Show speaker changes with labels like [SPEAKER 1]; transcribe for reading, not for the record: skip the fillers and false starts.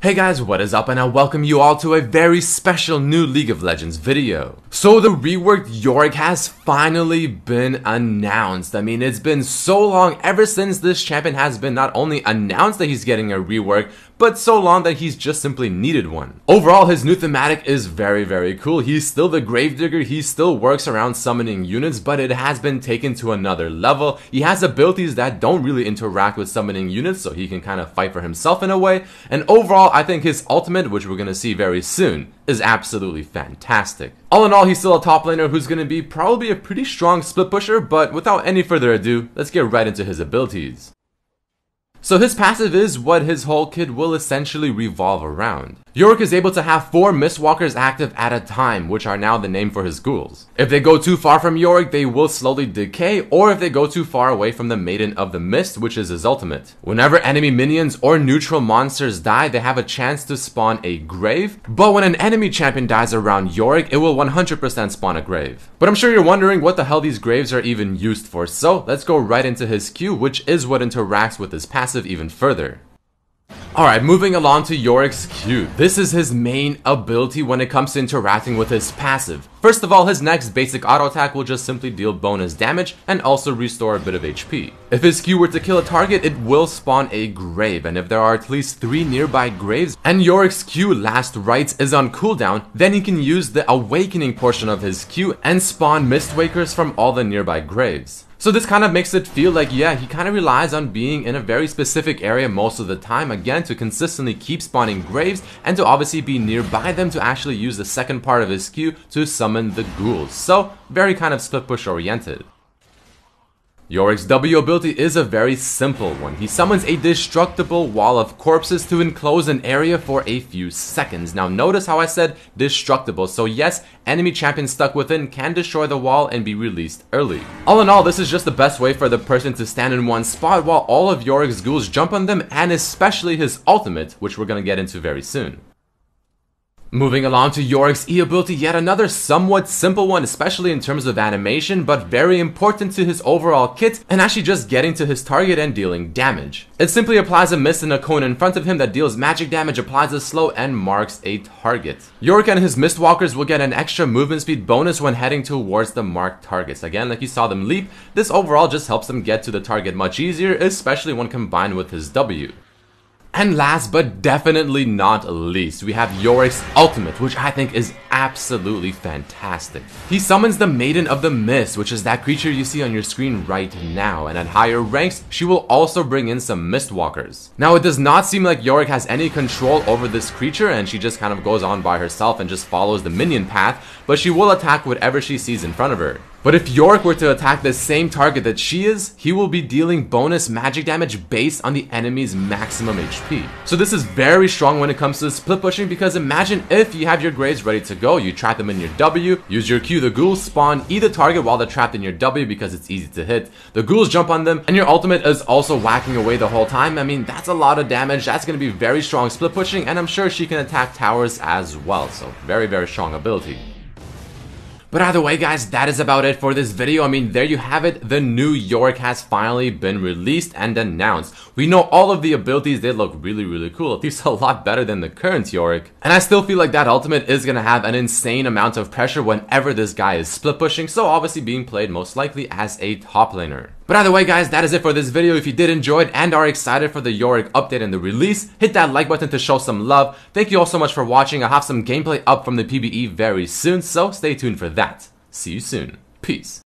[SPEAKER 1] Hey guys, what is up, and I welcome you all to a very special new League of Legends video. So the reworked Yorick has finally been announced. I mean, it's been so long ever since this champion has been not only announced that he's getting a rework, but so long that he's just simply needed one. Overall, his new thematic is very cool. He's still the Gravedigger, he still works around summoning units, but it has been taken to another level. He has abilities that don't really interact with summoning units, so he can kind of fight for himself in a way. And overall, I think his ultimate, which we're going to see very soon, is absolutely fantastic. All in all, he's still a top laner who's going to be probably a pretty strong split pusher, but without any further ado, let's get right into his abilities. So his passive is what his whole kit will essentially revolve around. Yorick is able to have 4 Mistwalkers active at a time, which are now the name for his ghouls. If they go too far from Yorick, they will slowly decay, or if they go too far away from the Maiden of the Mist, which is his ultimate. Whenever enemy minions or neutral monsters die, they have a chance to spawn a grave, but when an enemy champion dies around Yorick, it will 100% spawn a grave. But I'm sure you're wondering what the hell these graves are even used for, so let's go right into his Q, which is what interacts with his passive even further. Alright, moving along to Yorick's Q. This is his main ability when it comes to interacting with his passive. First of all, his next basic auto attack will just simply deal bonus damage and also restore a bit of HP. If his Q were to kill a target, it will spawn a grave, and if there are at least 3 nearby graves and Yorick's Q last rites is on cooldown, then he can use the awakening portion of his Q and spawn Mistwakers from all the nearby graves. So this kind of makes it feel like, yeah, he kind of relies on being in a very specific area most of the time, again, to consistently keep spawning graves and to obviously be nearby them to actually use the second part of his Q to summon the ghouls. So very kind of split push oriented. Yorick's W ability is a very simple one. He summons a destructible wall of corpses to enclose an area for a few seconds. Now notice how I said destructible, so yes, enemy champions stuck within can destroy the wall and be released early. All in all, this is just the best way for the person to stand in one spot while all of Yorick's ghouls jump on them, and especially his ultimate, which we're gonna get into very soon. Moving along to Yorick's E ability, yet another somewhat simple one, especially in terms of animation, but very important to his overall kit and actually just getting to his target and dealing damage. It simply applies a mist in a cone in front of him that deals magic damage, applies a slow, and marks a target. Yorick and his Mistwalkers will get an extra movement speed bonus when heading towards the marked targets. Again, like you saw them leap, this overall just helps them get to the target much easier, especially when combined with his W. And last but definitely not least, we have Yorick's ultimate, which I think is absolutely fantastic. He summons the Maiden of the Mist, which is that creature you see on your screen right now, and at higher ranks, she will also bring in some Mistwalkers. Now, it does not seem like Yorick has any control over this creature, and she just kind of goes on by herself and just follows the minion path, but she will attack whatever she sees in front of her. But if Yorick were to attack the same target that she is, he will be dealing bonus magic damage based on the enemy's maximum HP. So this is very strong when it comes to split pushing, because imagine if you have your graves ready to go, you trap them in your W, use your Q, the ghouls spawn, eat the target while they're trapped in your W because it's easy to hit, the ghouls jump on them, and your ultimate is also whacking away the whole time. I mean, that's a lot of damage, that's going to be very strong split pushing, and I'm sure she can attack towers as well, so very strong ability. But either way, guys, that is about it for this video. I mean, there you have it. The new Yorick has finally been released and announced. We know all of the abilities, they look really cool, at least a lot better than the current Yorick. And I still feel like that ultimate is going to have an insane amount of pressure whenever this guy is split pushing, so obviously being played most likely as a top laner. But either way, guys, that is it for this video. If you did enjoy it and are excited for the Yorick update and the release, hit that like button to show some love. Thank you all so much for watching. I'll have some gameplay up from the PBE very soon, so stay tuned for that. See you soon. Peace.